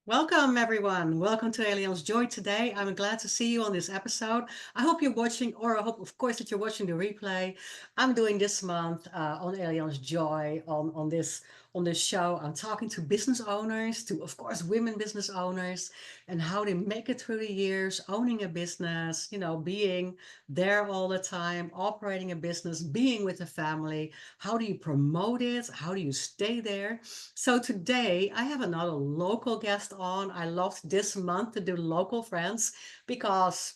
Welcome, everyone. Welcome to Alien's Joy today. I'm glad to see you on this episode. I hope you're watching, or I hope, of course, that you're watching the replay. I'm doing this month on Alien's Joy on this show. I'm talking to business owners, to, of course, women business owners, and how they make it through the years, owning a business, being there all the time, operating a business, being with a family. How do you promote it? How do you stay there? So today I have another local guest on. I loved this month to do local friends because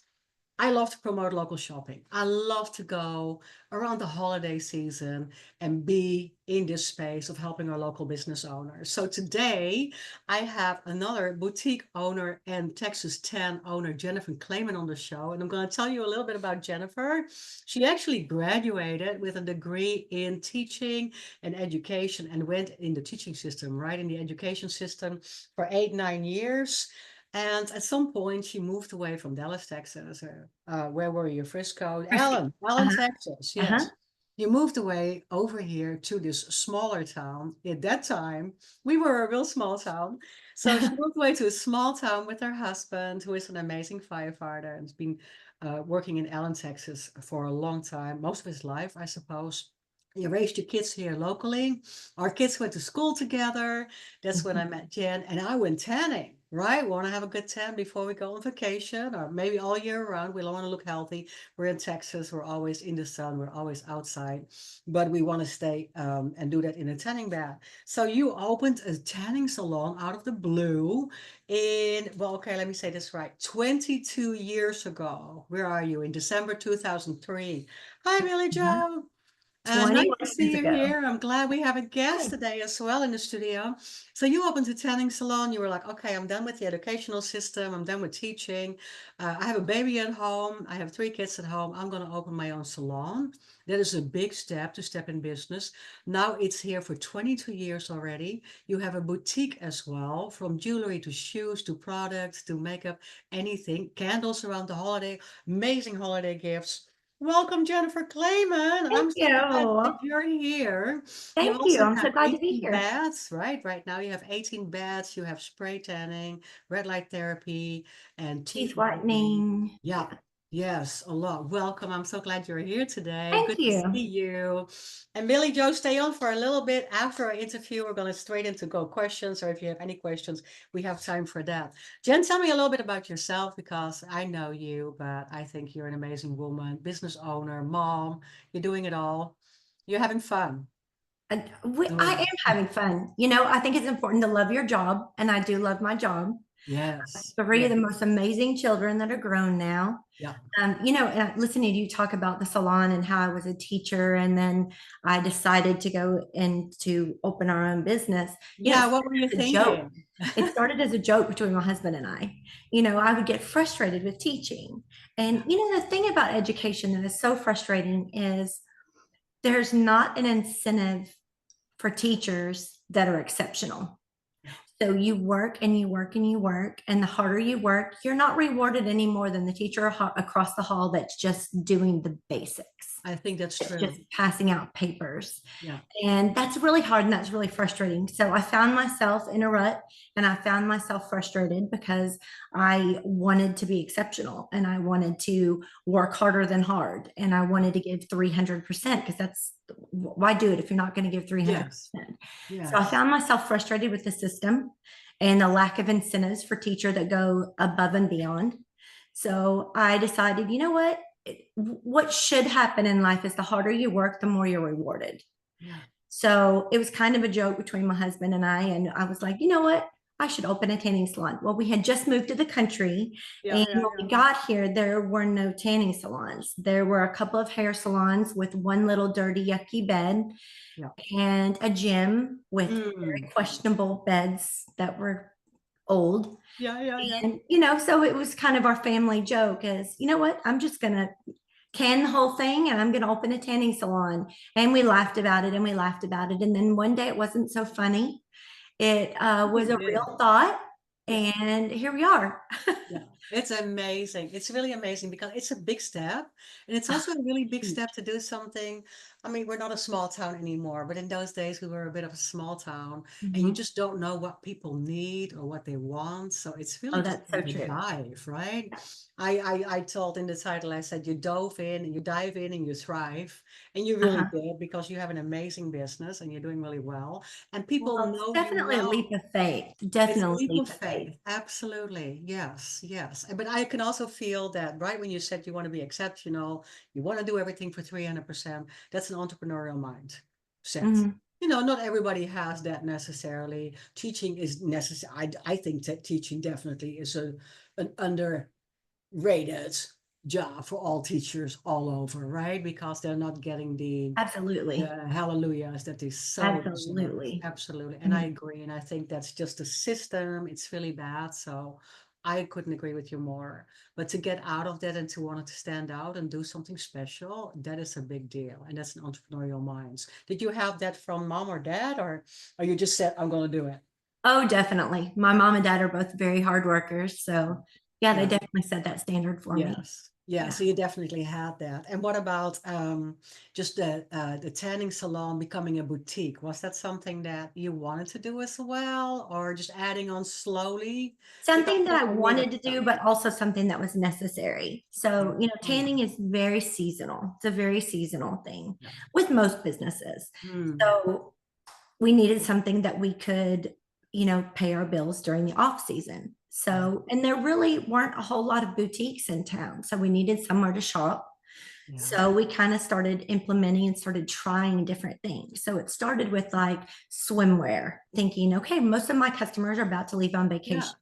I love to promote local shopping. I love to go around the holiday season and be in this space of helping our local business owners. So today I have another boutique owner and Texas 10 owner, Jennifer Clamon, on the show. And I'm going to tell you a little bit about Jennifer. She actually graduated with a degree in teaching and education and went in the teaching system, right, in the education system for 8, 9 years. And at some point, she moved away from Dallas, Texas. Where were you? Frisco, Frisco. Allen, Uh-huh. Texas. Uh-huh. Yes. You moved away over here to this smaller town. At that time, we were a real small town. So she moved away to a small town with her husband, who is an amazing firefighter and has been working in Allen, Texas for a long time, most of his life, I suppose. You raised your kids here locally. Our kids went to school together. That's when I met Jen, and I went tanning, right? Want to have a good tan before we go on vacation, or maybe all year round. We don't want to look healthy. We're in Texas. We're always in the sun. We're always outside, but we want to stay and do that in a tanning bed. So you opened a tanning salon out of the blue well, okay, let me say this right. 22 years ago. Where are you? In December 2003. Hi, Billy Mhm. Joe. Nice 21 to see years you ago. here. I'm glad we have a guest Hey. today as well in the studio. So you opened a tanning salon. You were like, okay, I'm done with the educational system. I'm done with teaching. I have a baby at home. I have 3 kids at home. I'm going to open my own salon. That is a big step to step in business. Now it's here for 22 years already. You have a boutique as well, from jewelry to shoes to products to makeup, anything. Candles around the holiday, amazing holiday gifts. Welcome, Jennifer Clayman. Thank I'm so glad you. that you're here. You Thank you. also I'm have so glad to be 18 here. beds, right? Right now you have 18 beds. You have spray tanning, red light therapy, and teeth Teeth whitening. whitening. Yeah, Yeah. yes, a lot. Welcome. I'm so glad you're here today. Thank Good to you. see you. And Billy Joe, stay on for a little bit. After our interview, we're going to straight into go questions, or if you have any questions, we have time for that. Jen, tell me a little bit about yourself because I know you, but I think you're an amazing woman, business owner, mom. You're doing it all. You're having fun I doing am having fun. I think it's important to love your job, and I do love my job. it. Yes. Three Yeah. of the most amazing children that are grown now. Yeah. And listening to you talk about the salon and how I was a teacher, and then I decided to go and to open our own business. It Yeah. What were started you as a joke. thinking? It started as a joke between my husband and I. I would get frustrated with teaching. And, Yeah. the thing about education that is so frustrating is there's not an incentive for teachers that are exceptional. Yeah. So you work and you work and you work, and the harder you work, you're not rewarded any more than the teacher across the hall that's just doing the basics. I think that's It's just true. passing out papers. Yeah. And that's really hard and that's really frustrating. So I found myself in a rut, and I found myself frustrated because I wanted to be exceptional, and I wanted to work harder than hard, and I wanted to give 300% because that's why do it if you're not going to give Yes. 300%. So I Yes. found myself frustrated with the system and the lack of incentives for teacher that go above and beyond. So I decided, you know what should happen in life is the harder you work, the more you're rewarded. Yeah. So it was kind of a joke between my husband and I was like, you know what? I should open a tanning salon. Well, we had just moved to the country, Yeah. and Yeah. when we got here, there were no tanning salons. There were a couple of hair salons with one little dirty, yucky bed, Yeah. and a gym with Mm. very questionable beds that were old. Yeah. Yeah. Yeah. And, so it was kind of our family joke is, you know what? I'm just going to can the whole thing, and I'm going to open a tanning salon. And we laughed about it and we laughed about it. And then one day it wasn't so funny. It was You a did. real thought. Yeah. And here we are. Yeah. It's amazing. It's really amazing because it's a big step. And it's Ah, also a really big huge. step to do something. I mean, we're not a small town anymore, but in those days we were a bit of a small town and you Mhm. just don't know what people need or what they want. So it's really Oh, just that's kind so of a true. dive, right? I told in the title, I said you dove in and you dive in and you thrive. And you really Uh-huh. did because you have an amazing business and you're doing really well. And people Well, it's know you definitely a now. leap of faith. It's a Definitely a leap leap of of faith. faith. Absolutely. Yes, yes. But I can also feel that right when you said you want to be exceptional, you want to do everything for 300%, that's an entrepreneurial mindset. Mhm. Not everybody has that necessarily. Teaching is necessary. I think that teaching definitely is an underrated job for all teachers all over, right? Because they're not getting the Absolutely. hallelujahs that they so deserve. Absolutely. Absolutely. And I Mhm. agree. And I think that's just the system. It's really bad. So I couldn't agree with you more. But to get out of that and to want to stand out and do something special, that is a big deal. And that's an entrepreneurial minds. Did you have that from mom or dad, or you just said, I'm going to do it? Oh, definitely. My mom and dad are both very hard workers. So, yeah, they Yeah. definitely set that standard for me. Yes. Yeah, Yeah. so you definitely had that. And what about just the tanning salon becoming a boutique? Was that something that you wanted to do as well, or just adding on slowly? Because Something that I for me, wanted that's to do, tough. but also something that was necessary. Yeah. So, Oh, yeah. tanning is very seasonal. It's a very seasonal thing Yeah. with most businesses. Hmm. So, we needed something that we could, pay our bills during the off season. Yeah. So, and there really weren't a whole lot of boutiques in town. So we needed somewhere to shop. Yeah. So we kind of started implementing and started trying different things. So it started with like swimwear, thinking, okay, most of my customers are about to leave on Yeah. vacation.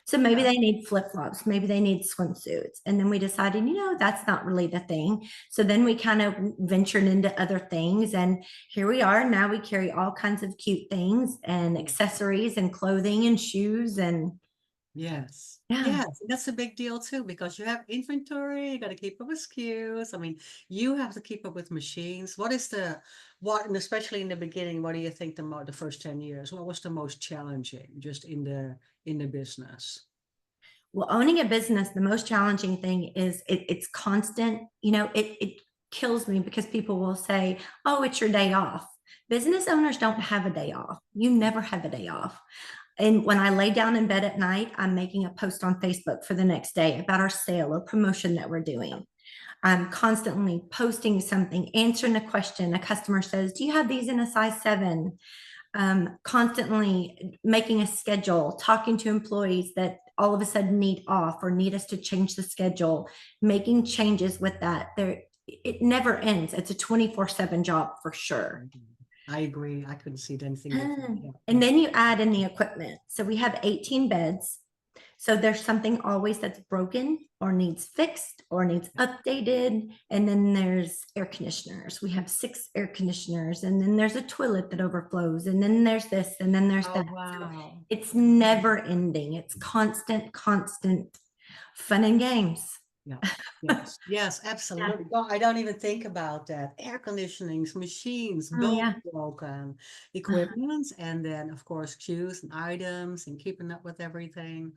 So maybe Yeah. they need flip flops, maybe they need swimsuits. And then we decided, that's not really the thing. So then we kind of ventured into other things. And here we are. Now we carry all kinds of cute things and Yeah. accessories and clothing and shoes. And Yes. yeah. Yes, that's a big deal too because you have inventory, you got to keep up with SKUs. I mean, you have to keep up with machines. And especially in the beginning, what do you think the first 10 years? What was the most challenging just in the business? Well, owning a business, the most challenging thing is it's constant. It kills me because people will say, "Oh, it's your day off." Business owners don't have a day off. You never have a day off. And when I lay down in bed at night, I'm making a post on Facebook for the next day about our sale or promotion that we're doing. I'm constantly posting something, answering a question. A customer says, "Do you have these in a size 7?" Constantly making a schedule, talking to employees that all of a sudden need off or need us to change the schedule, making changes with that. It never ends. It's a 24/7 job for sure. I agree. I couldn't see anything different. Yeah, And yeah. then you add in the equipment. So we have 18 beds. So there's something always that's broken or needs fixed or needs updated. And then there's air conditioners. We have 6 air conditioners. And then there's a toilet that overflows. And then there's this. And then there's Oh, that. So wow. it's never ending. It's constant, constant fun and games. Yeah. Yes. Yes, Yeah. absolutely. No, I don't even think about that. Air conditionings, machines, Oh, both yeah. broken, Uh-huh. equipment, and then of course queues and items and keeping up with everything.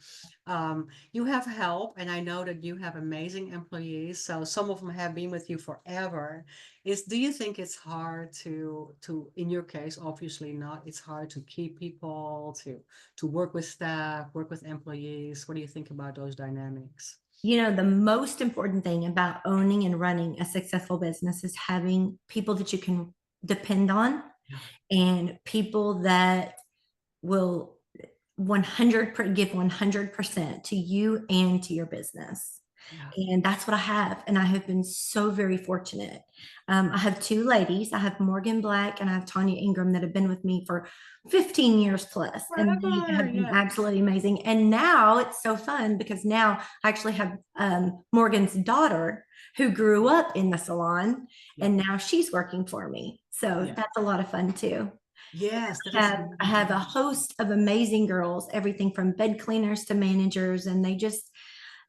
You have help, and I know that you have amazing employees. So some of them have been with you forever. Do you think it's hard in your case, obviously not, it's hard to keep people, to work with staff, work with employees. What do you think about those dynamics? The most important thing about owning and running a successful business is having people that you can depend on Yeah. and people that will give 100% to you and to your business. Yeah. And that's what I have. And I have been so very fortunate. I have 2 ladies. I have Morgan Black and I have Tanya Ingram that have been with me for 15 years plus, and they Forever, have been yes. absolutely amazing. And now it's so fun because now I actually have Morgan's daughter who grew up in the salon, Yeah. and now she's working for me. So Yeah. that's a lot of fun too. Yes, that is I have a amazing. host of amazing girls, everything from bed cleaners to managers, and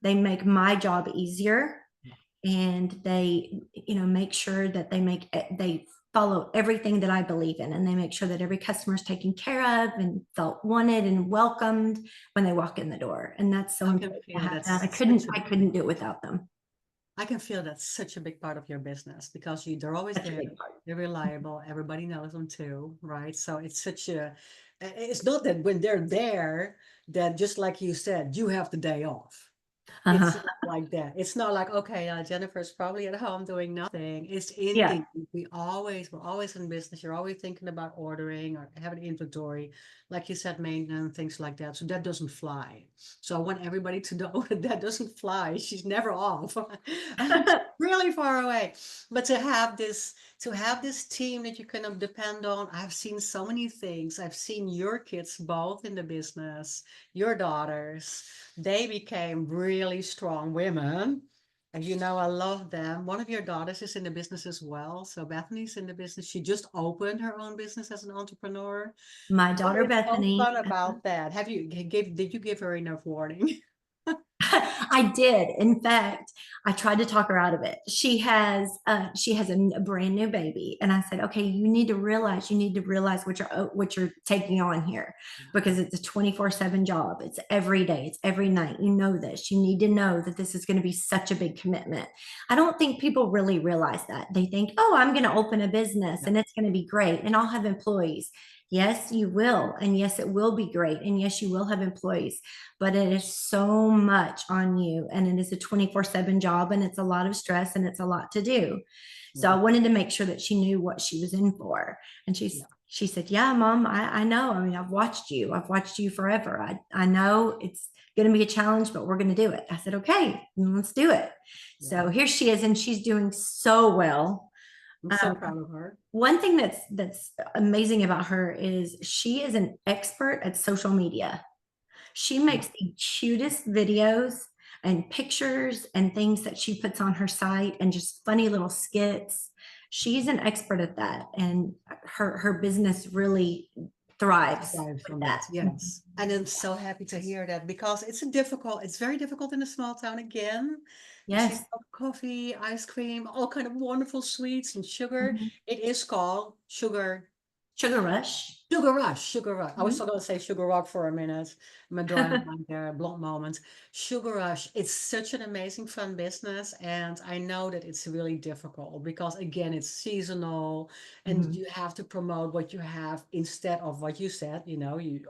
they make my job easier, Yeah. and they make sure that they follow everything that I believe in, and they make sure that every customer is taken care of and felt wanted and welcomed when they walk in the door. And that's so I can important to feel have that. that's such a I couldn't do it without them. I can feel that's such a big part of your business because they're always Such a there. big part. They're reliable. Everybody knows them too, right? So it's such it's not that when they're there, that just like you said, you have the day off. It's Uh-huh. not like that. It's not like, okay, Jennifer's probably at home doing nothing. It's Yeah. indeed, we're always in business. You're always thinking about ordering or having inventory, like you said, maintenance, things like that. So that doesn't fly. So I want everybody to know that that doesn't fly. She's never off. She's really far away. But to have this team that you can depend on, I've seen so many things. I've seen your kids both in the business, your daughters. They became really strong women. And I love them. One of your daughters is in the business as well. So Bethany's in the business. She just opened her own business as an entrepreneur. My What daughter is so Bethany. fun about that? Did you give her enough warning? I did. In fact, I tried to talk her out of it. She has a brand new baby, and I said, "Okay, you need to realize what you're taking on here, because it's a 24/7 job. It's every day. It's every night. You know this. You need to know that this is going to be such a big commitment." I don't think people really realize that. They think, "Oh, I'm going to open a business Yeah, and it's going to be great, and I'll have employees." Yes, you will, and yes, it will be great, and yes, you will have employees, but it is so much on you, and it is a 24/7 job, and it's a lot of stress, and it's a lot to do. So I yeah, wanted to make sure that she knew what she was in for. And yeah, she said, "Yeah, Mom, I know. I mean, I've watched you forever. I know it's going to be a challenge, but we're going to do it." I said, "Okay, let's do it." yeah. So here she is, and she's doing so well. I'm so Um, proud of her. One thing that's amazing about her is she is an expert at social media. She Yeah. makes the cutest videos and pictures and things that she puts on her site, and just funny little skits. She's an expert at that, and her business really thrives Aside with from that. that, yes. And I'm so happy to hear that because it's very difficult in a small town again. She's Yes. got coffee, ice cream, all kind of wonderful sweets and sugar. Mhm. It is called sugar. Sugar Rush. Sugar Rush, Sugar Rush. I was Mhm. still gonna say Sugar Rock for a minute. I'm drawing a blank there, a blunt moment. Sugar Rush, it's such an amazing fun business, and I know that it's really difficult because again, it's seasonal, and Mhm. you have to promote what you have instead of what you said. You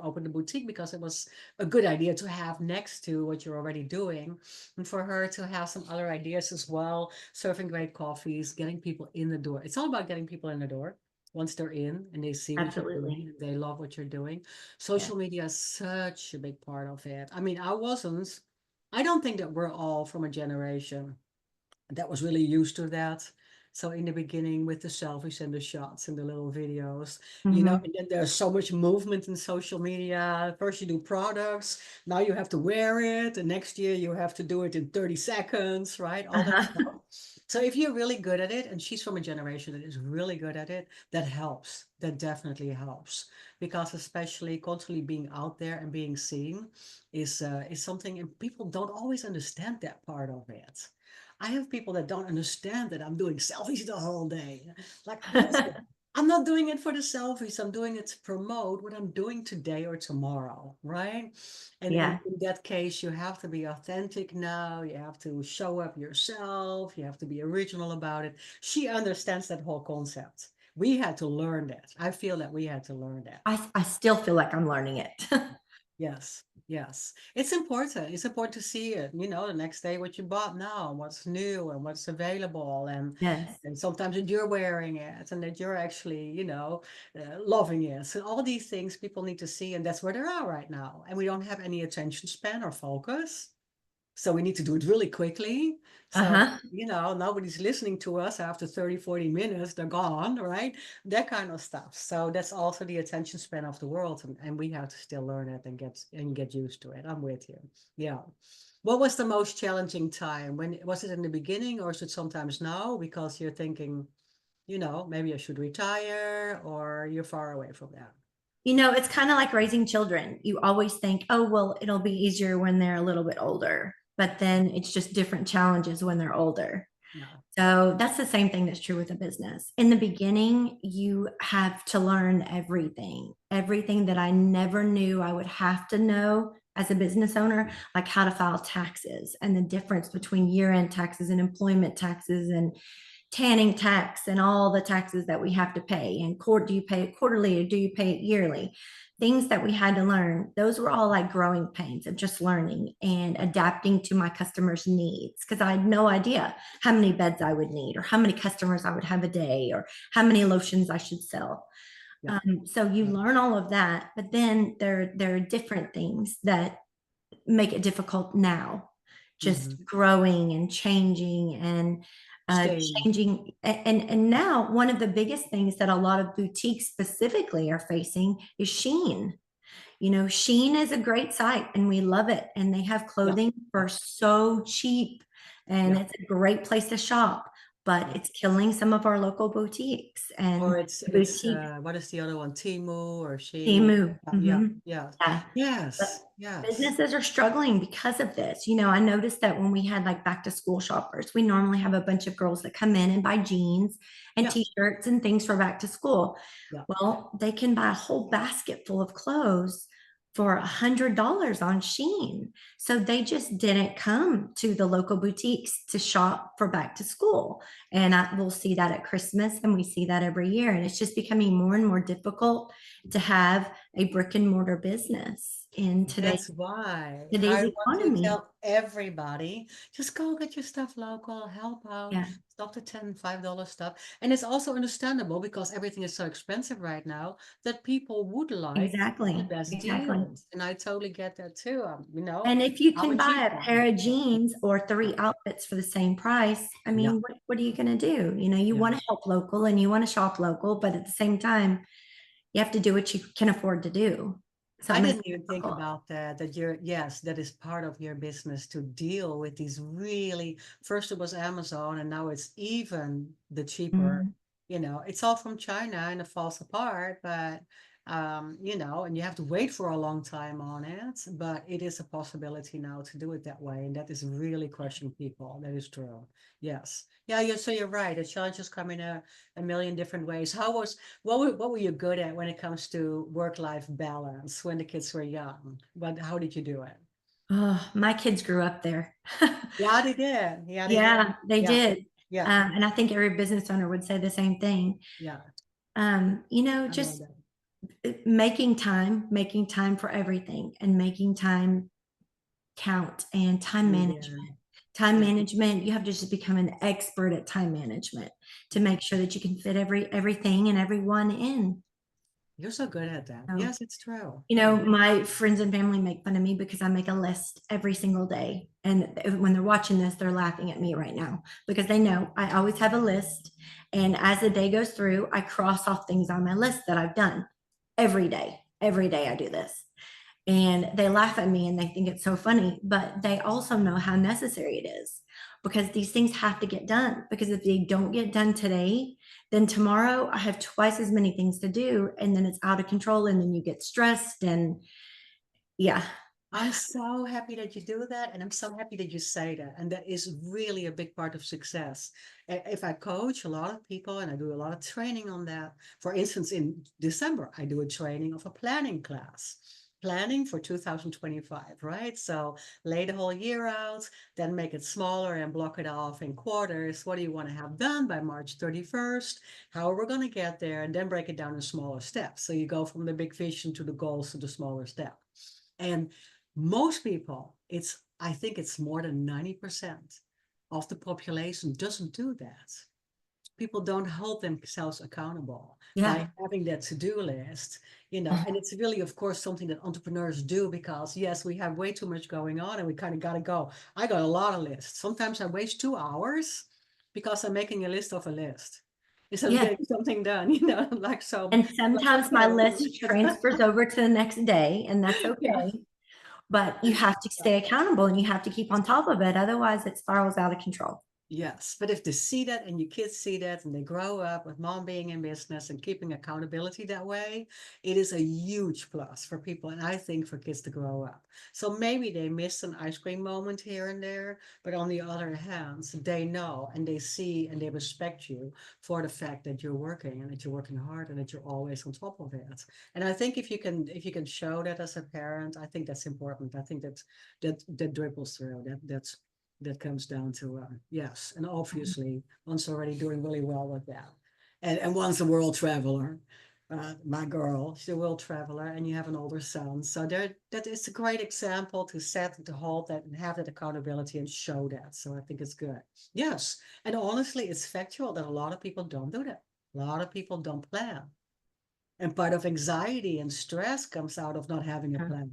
opened a boutique because it was a good idea to have next to what you're already doing, and for her to have some other ideas as well, serving great coffees, getting people in the door. It's all about getting people in the door once they're in and they see what you're doing Absolutely. and they love what you're doing. Yeah. Social media is such a big part of it. I mean, I don't think that we're all from a generation that was really used to that. So in the beginning with the selfies and the shots and the little videos, Mhm. and then there's so much movement in social media. First you do products, now you have to wear it, and next year you have to do it in 30 seconds, right? All that Uh-huh. stuff. So if you're really good at it, and she's from a generation that is really good at it, that helps. That definitely helps because especially constantly being out there and being seen is something, and people don't always understand that part of it. I have people that don't understand that I'm doing selfies the whole day. Like, listen, I'm not doing it for the selfies. I'm doing it to promote what I'm doing today or tomorrow, right? And Yeah. in that case, you have to be authentic now. You have to show up yourself. You have to be original about it. She understands that whole concept. We had to learn that. I feel that we had to learn that. I still feel like I'm learning it. Yes, yes. It's important. It's important to see it, the next day what you bought now, what's new and what's available Yes. and sometimes that you're wearing it and that you're actually, loving it. So all these things people need to see and that's where they're at right now. And we don't have any attention span or focus. So we need to do it really quickly. So, Uh-huh. nobody's listening to us after 30, 40 minutes, they're gone, right? That kind of stuff. So that's also the attention span of the world. And we have to still learn it and get used to it. I'm with you. Yeah. What was the most challenging time? When was it in the beginning or is it sometimes now? Because you're thinking, maybe I should retire or you're far away from that. It's kind of like raising children. You always think, "Oh, well, it'll be easier when they're a little bit older." But then it's just different challenges when they're older. Yeah. So that's the same thing that's true with a business. In the beginning, you have to learn everything, everything that I never knew I would have to know as a business owner, like how to file taxes and the difference between year-end taxes and employment taxes and tanning tax and all the taxes that we have to pay. And do you pay it quarterly or do you pay it yearly? Things that we had to learn. Those were all like growing pains of just learning and adapting to my customers' needs because I had no idea how many beds I would need or how many customers I would have a day or how many lotions I should sell. Yeah. So you learn all of that, but then there are different things that make it difficult now, just Hmm. growing and changing and Staying. changing. And now one of the biggest things that a lot of boutiques specifically are facing is Sheen. You know, Sheen is a great site and we love it. And they have Yeah. clothing Yeah. for so cheap and Yeah. it's a great place to shop, but Yeah. it's killing some of our local boutiques Or and it's boutique what is the other one? Timu or Shein? Temu. Yeah. Mhm. Yeah. Yeah. But Yes. Yes. businesses are struggling because of this. You know, I noticed that when we had like back to school shoppers, we normally have a bunch of girls that come in and buy jeans and Yeah. t-shirts and things for back to school. Yeah. Well, they can buy a whole basket full of clothes for $100 on Shein. So they just didn't come to the local boutiques to shop for back to school. And we'll see that at Christmas and we see that every year. And it's just becoming more and more difficult to have a brick and mortar business in That's why today's I want to economy. tell everybody, just go get your stuff local, help out, Yeah, stop the $10, $5 stuff. And it's also understandable because everything is so expensive right now that people would like the exactly. best Exactly. deals. And I totally get that too. And if you I'm can a buy cheap a one. pair of Yeah. jeans or Yeah. three outfits for the same price, I Yeah. mean, what are you going to do? You know, you Yeah. want to help local and you want to shop local, but at the same time, you have to do what you can afford to do. So it I makes didn't even it think difficult. about that, that you're, yes, that is part of your business to deal with these really, first it was Amazon and now it's even the cheaper, Mhm. it's all from China and it falls apart, but, and you have to wait for a long time on it, but it is a possibility now to do it that way. And that is really crushing people. That is true. Yes. Yeah. Yeah. So you're right. The challenges come in a million different ways. What were you good at when it comes to work-life balance when the kids were young? How did you do it? Oh, my kids grew up there. Yeah, they did. Yeah, they did. Yeah, they Yeah, did. yeah, And I think every business owner would say the same thing. yeah. You know, I love just that. making time for everything and making time count and time You management. did. Time Yeah. management, you have to just become an expert at time management to make sure that you can fit everything and everyone in. You're so good at that. So, Yes, it's true. you know, Yeah. my friends and family make fun of me because I make a list every single day. And when they're watching this, they're laughing at me right now because they know I always have a list. And as the day goes through, I cross off things on my list that I've done every day. Every day I do this. And they laugh at me and they think it's so funny, but they also know how necessary it is because these things have to get done. Because if they don't get done today, then tomorrow I have twice as many things to do, and then it's out of control, and then you get stressed. And yeah, I'm so happy that you do that. And I'm so happy that you say that. And that is really a big part of success. If I coach a lot of people and I do a lot of training on that, for instance, in December, I do a training of a planning class. Planning for 2025, right? So lay the whole year out, then make it smaller and block it off in quarters. What do you want to have done by March 31st? How are we going to get there? And then break it down in smaller steps. So you go from the big vision to the goals to the smaller step. And most people, I think it's more than 90% of the population doesn't do that. People don't hold themselves accountable by yeah. having that to-do list, and it's really, of course, something that entrepreneurs do because yes, we have way too much going on and we kind of got to go. I got a lot of lists. Sometimes I waste 2 hours because I'm making a list of a list instead of Yeah. getting something done, like so. And Let's talk sometimes my about list it. transfers over to the next day, and that's Yeah. okay. But you have to stay accountable and you have to keep on top of it. Otherwise, it spirals out of control. Yes, but if they see that and your kids see that and they grow up with mom being in business and keeping accountability that way, it is a huge plus for people. And I think for kids to grow up. So maybe they miss an ice cream moment here and there, but on the other hand, they know and they see and they respect you for the fact that you're working and that you're working hard and that you're always on top of it. And I think if you can show that as a parent, I think that's important. I think that dribbles through. That comes down to yes, and obviously one's already doing really well with that, and one's a world traveler. My girl, she's a world traveler, and you have an older son, so that is a great example to set and to hold that and have that accountability and show that. So I think it's good. Yes, and honestly, it's factual that a lot of people don't do that. A lot of people don't plan, and part of anxiety and stress comes out of not having a plan,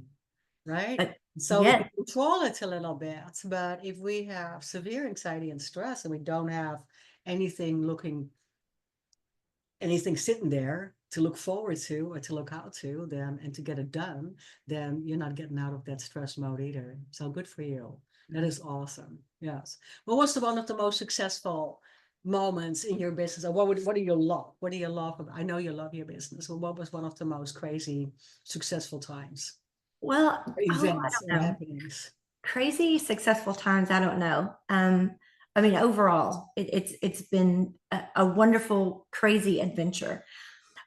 right? But So we yes, can control it a little bit, but if we have severe anxiety and stress and we don't have anything looking, anything sitting there to look forward to or to look out to, then and to get it done, then you're not getting out of that stress mode either. So good for you. That is awesome. Yes. What was one of the most successful moments in your business? Or what do you love? What do you love? I know you love your business. Well, what was one of the most crazy successful times? well, Or I events don't or know. happenings? Crazy successful times, I don't know. I mean, overall, it's been a wonderful, crazy adventure.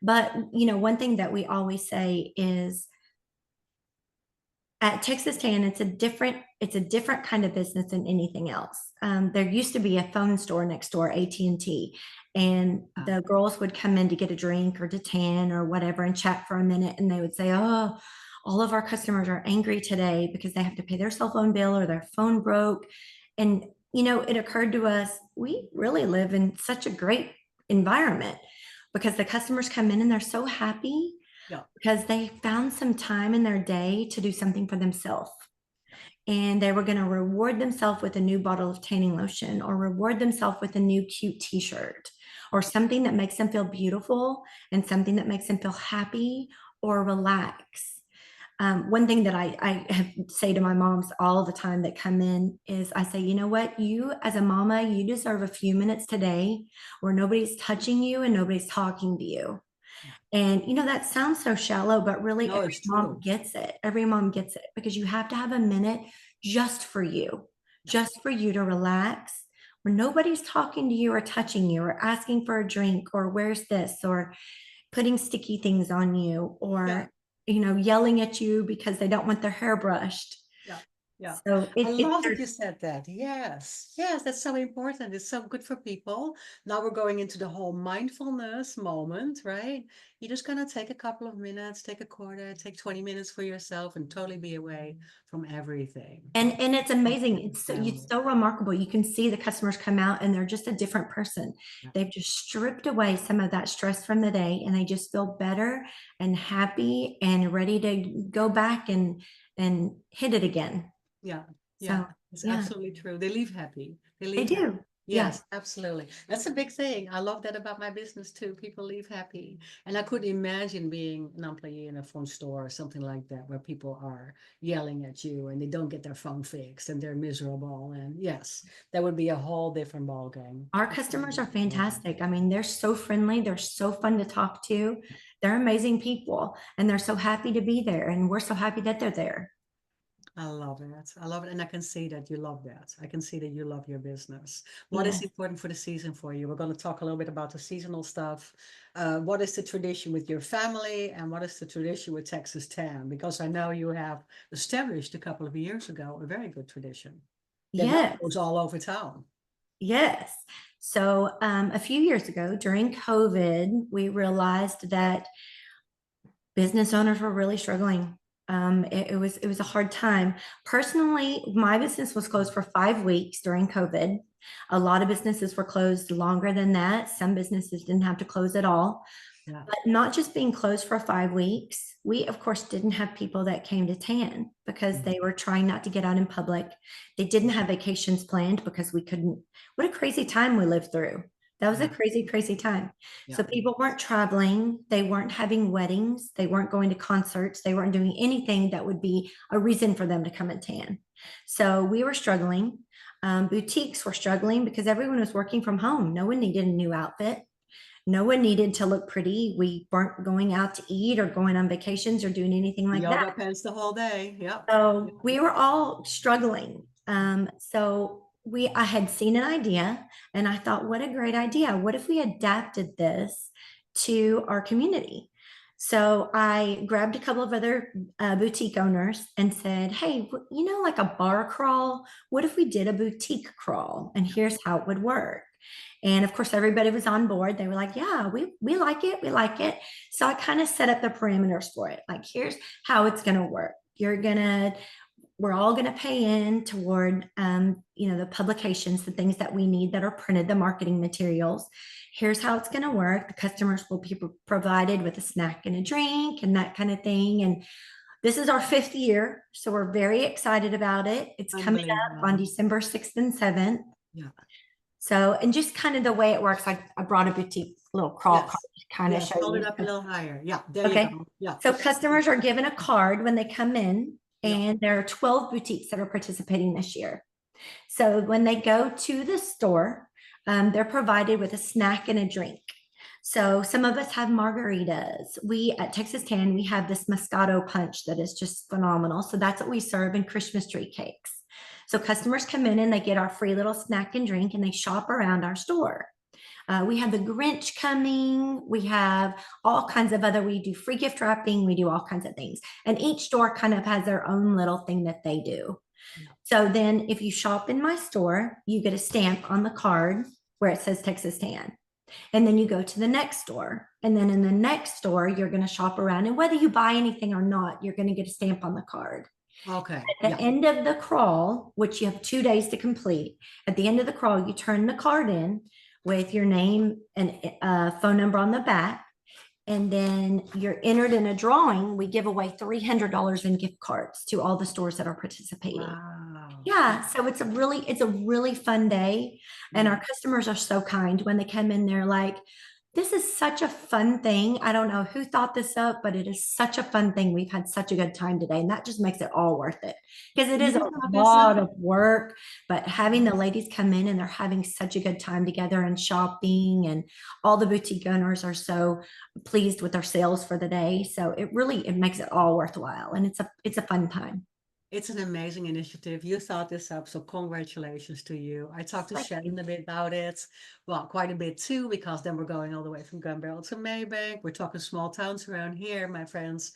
But one thing that we always say is at Texas Tan, it's a different kind of business than anything else. There used to be a phone store next door, AT&T, and Ah, the girls would come in to get a drink or to tan or whatever and chat for a minute, and they would say, "Oh, all of our customers are angry today because they have to pay their cell phone bill or their phone broke." And it occurred to us we really live in such a great environment because the customers come in and they're so happy yeah, because they found some time in their day to do something for themselves. And they were going to reward themselves with a new bottle of tanning lotion or reward themselves with a new cute t shirt or something that makes them feel beautiful and something that makes them feel happy or relax. One thing that I say to my moms all the time that come in is I say, you know what, you as a mama, you deserve a few minutes today where nobody's touching you and nobody's talking to you. And that sounds so shallow, but really no, every it's mom true. gets it. Every mom gets it because you have to have a minute just for you, Yeah, just for you to relax where nobody's talking to you or touching you or asking for a drink or where's this or putting sticky things on you yeah, or, yelling at you because they don't want their hair brushed. yeah, yeah. So I it love that there's you said that. Yes, yes, that's so important. It's so good for people. Now we're going into the whole mindfulness moment, right? You're just gonna take a couple of minutes, take a quarter, take 20 minutes for yourself and totally be away from everything. and it's amazing. It's Family. so remarkable. You can see the customers come out and they're just a different person. Yeah, They've just stripped away some of that stress from the day and they just feel better and happy and ready to go back and hit it again. yeah, yeah. So It's yeah, absolutely true. They leave happy. They they leave happy. do. Yeah. Yes, absolutely. That's a big thing. I love that about my business too. People leave happy. And I couldn't imagine being an employee in a phone store or something like that where people are yelling at you and they don't get their phone fixed and they're miserable. And yes, that would be a whole different ball game. Our customers are fantastic. I mean, they're so friendly. They're so fun to talk to. They're amazing people and they're so happy to be there. And we're so happy that they're there. I love it. I love it. And I can see that you love that. I can see that you love your business. What is Yes. important for the season for you? We're going to talk a little bit about the seasonal stuff. What is the tradition with your family and what is the tradition with Texas Tan? Because I know you have established a couple of years ago a very good tradition that now Yes. goes all over town. Yes. So a few years ago during COVID, we realized that business owners were really struggling. It was a hard time. Personally, my business was closed for 5 weeks during COVID. A lot of businesses were closed longer than that. Some businesses didn't have to close at all. Yeah. But not just being closed for 5 weeks, we of course didn't have people that came to tan because Mhm. they were trying not to get out in public. They didn't have vacations planned because we couldn't. What a crazy time we lived through. That was a Yeah. crazy, crazy time. Yeah. So people weren't traveling, they weren't having weddings, they weren't going to concerts, they weren't doing anything that would be a reason for them to come and tan. So we were struggling. Boutiques were struggling because everyone was working from home. No one needed a new outfit. No one needed to look pretty. We weren't going out to eat or going on vacations or doing anything like that. Yoga pants the whole day. Yep. So we were all struggling. I had seen an idea and I thought, what a great idea. What if we adapted this to our community? So I grabbed a couple of other boutique owners and said, hey, like a bar crawl, what if we did a boutique crawl? And here's how it would work. And of course, everybody was on board. They were like, yeah, we like it. We like it. So I kind of set up the parameters for it. Like, here's how it's going to work. We're all going to pay in toward, the publications, the things that we need that are printed, the marketing materials. Here's how it's going to work. The customers will be provided with a snack and a drink and that kind of thing. And this is our 5th year. So we're very excited about it. It's coming up on December 6th and 7th. Yeah. So, and just kind of the way it works, I brought a boutique little crawl card to kind of show hold you. it up a little higher. Yeah, there Okay. you go. Yeah. So customers are given a card when they come in, and there are 12 boutiques that are participating this year. So when they go to the store, they're provided with a snack and a drink. So some of us have margaritas. We at Texas Tan, we have this Moscato punch that is just phenomenal. So that's what we serve in Christmas tree cakes. So customers come in and they get our free little snack and drink and they shop around our store. We have the Grinch coming. We have all kinds of we do free gift wrapping. We do all kinds of things. And each store kind of has their own little thing that they do. So then if you shop in my store, you get a stamp on the card where it says Texas Tan. And then you go to the next store. And then in the next store, you're going to shop around. And whether you buy anything or not, you're going to get a stamp on the card. Okay. At the end of the crawl, which you have 2 days to complete, at the end of the crawl, you turn the card in with your name and phone number on the back. And then you're entered in a drawing. We give away $300 in gift cards to all the stores that are participating. Wow. Yeah. So it's a really fun day. And our customers are so kind when they come in. They're like, this is such a fun thing. I don't know who thought this up, but it is such a fun thing. We've had such a good time today. And that just makes it all worth it because it is a lot of work, but having the ladies come in and they're having such a good time together and shopping, and all the boutique owners are so pleased with their sales for the day. So it makes it all worthwhile. And it's a fun time. It's an amazing initiative. You thought this up, so congratulations to you. I talked to Shannon a bit about it. Well, quite a bit too, because then we're going all the way from Gun Barrel to Mabank. We're talking small towns around here, my friends,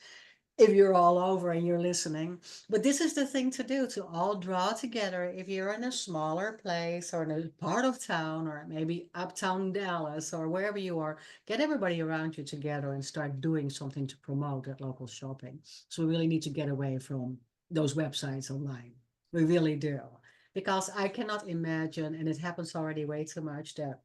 if you're all over and you're listening. But this is the thing to do, to all draw together. If you're in a smaller place or in a part of town or maybe uptown Dallas or wherever you are, get everybody around you together and start doing something to promote that local shopping. So we really need to get away from those websites online. We really do. Because I cannot imagine, and it happens already way too much, that,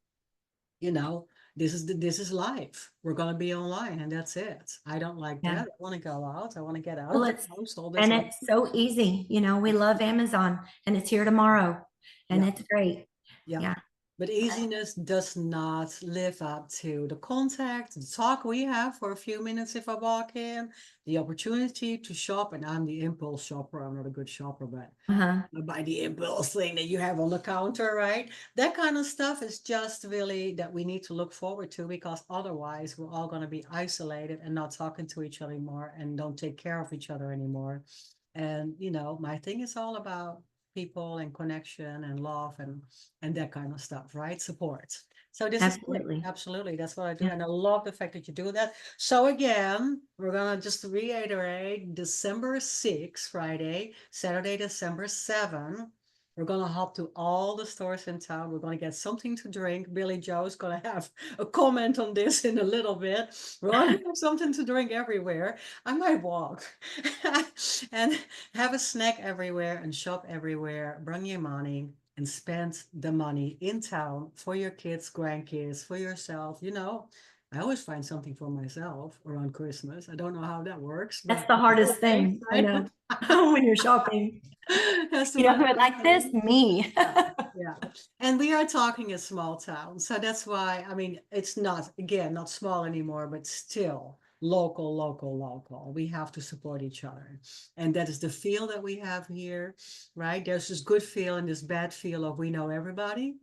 this is life. We're gonna be online and that's it. I don't like that. I want to go out. I want to get out of the house all the time. And it's so easy. We love Amazon and it's here tomorrow and it's great. Yeah. But easiness does not live up to the contact, the talk we have for a few minutes if I walk in, the opportunity to shop. And I'm the impulse shopper. I'm not a good shopper, but I buy the impulse thing that you have on the counter, right? That kind of stuff is just really that we need to look forward to, because otherwise we're all going to be isolated and not talking to each other anymore and don't take care of each other anymore. And, my thing is all about people and connection and love and that kind of stuff, right? Support. So this is great. Absolutely, that's what I do. And I love the fact that you do that. So again, we're gonna just reiterate, December 6th, Friday, Saturday, December 7th. We're gonna hop to all the stores in town. We're gonna get something to drink. Billy Joe's gonna have a comment on this in a little bit. We're gonna have something to drink everywhere. I might walk and have a snack everywhere and shop everywhere. Bring your money and spend the money in town for your kids, grandkids, for yourself. I always find something for myself around Christmas. I don't know how that works. That's the hardest thing, I know, when you're shopping. Like this, me. Yeah. And we are talking a small town. So that's why, it's not, again, not small anymore, but still local. We have to support each other. And that is the feel that we have here, right? There's this good feel and this bad feel of we know everybody,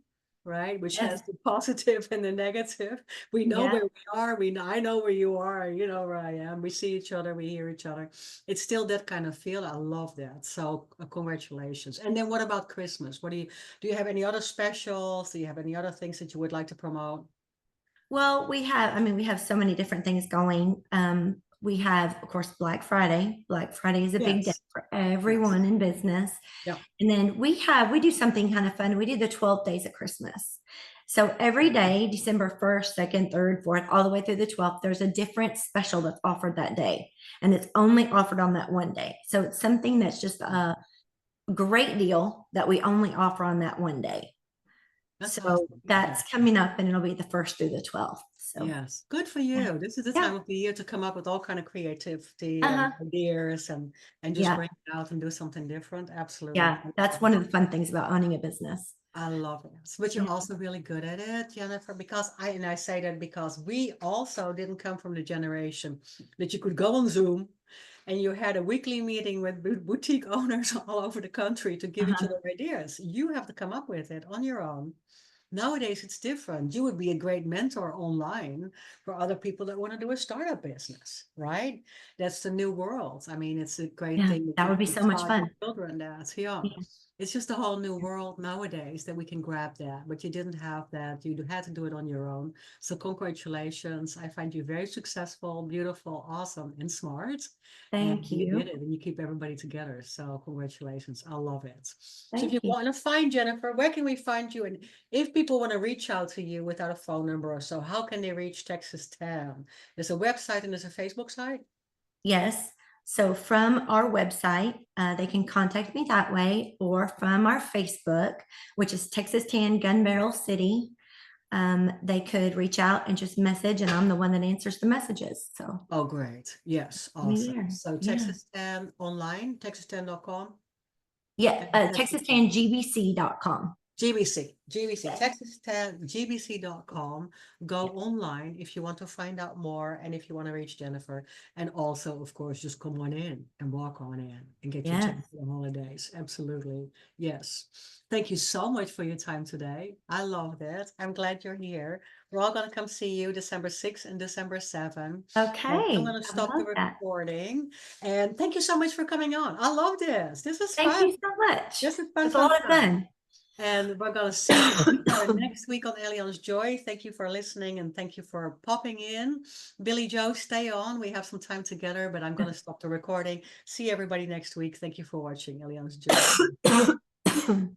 right? Which Yes. has the positive and the negative. We know Yeah. where we are. I know where you are. You know where I am. We see each other. We hear each other. It's still that kind of feel. I love that. So congratulations. And then what about Christmas? Do you have any other specials? Do you have any other things that you would like to promote? Well, we have so many different things going. We have, of course, Black Friday. Black Friday is a big day Yes. for Yes. everyone in business. Yeah. And then we do something kind of fun. We do the 12 days of Christmas. So every day, December 1st, 2nd, 3rd, 4th, all the way through the 12th, there's a different special that's offered that day. And it's only offered on that one day. So it's something that's just a great deal that we only offer on that one day. That's So awesome. Yeah. that's coming up and it'll be the 1st through the 12th. So Yes. Good for yeah. you. This is the Yeah. time of the year to come up with all kind of creativity and Uh-huh. ideas and just Yeah. bring it out and do something different. Absolutely. Yeah. That's one of the fun things about owning a business. I love it. But you're Yeah. also really good at it, Jennifer, because I say that because we also didn't come from the generation that you could go on Zoom and you had a weekly meeting with boutique owners all over the country to give each Uh-huh. other ideas. You have to come up with it on your own. Nowadays, it's different. You would be a great mentor online for other people that want to do a startup business, right? That's the new world. I mean, it's a great Yeah. thing that That you would be can so much start your fun. children that. Yeah. Yeah. It's just a whole new world nowadays that we can grab that, but you didn't have that. You had to do it on your own. So congratulations. I find you very successful, beautiful, awesome, and smart. And Thank you did you. it and you keep everybody together. So congratulations. I love it. So if you Thank you. want to find Jennifer, where can we find you? And if people want to reach out to you without a phone number or so, how can they reach Texas 10? There's a website and there's a Facebook site. Yes. So from our website, they can contact me that way, or from our Facebook, which is Texas Tan Gun Barrel City. They could reach out and just message, and I'm the one that answers the messages. So Oh, great. Yes, me awesome. there. So Yeah. Texas 10 online, texas10.com. Yeah. And Texas Tan GBC.com. GBC, Texas 10, GBC.com. Go online if you want to find out more and if you want to reach Jennifer. And also, of course, just come on in and walk on in and get your Yes. check for the holidays. Absolutely. Yes. Thank you so much for your time today. I love that. I'm glad you're here. We're all going to come see you December 6th and December 7th. And I'm Okay. going to I stop the love that. recording. And thank you so much for coming on. I love this. This is Thank fun. you so much. This is fun, It's a fun, lot of fun. fun. And we're going to see you next week on Allianz Joy. Thank you for listening and thank you for popping in. Billy Joe, stay on. We have some time together, but I'm going to stop the recording. See everybody next week. Thank you for watching Allianz Joy.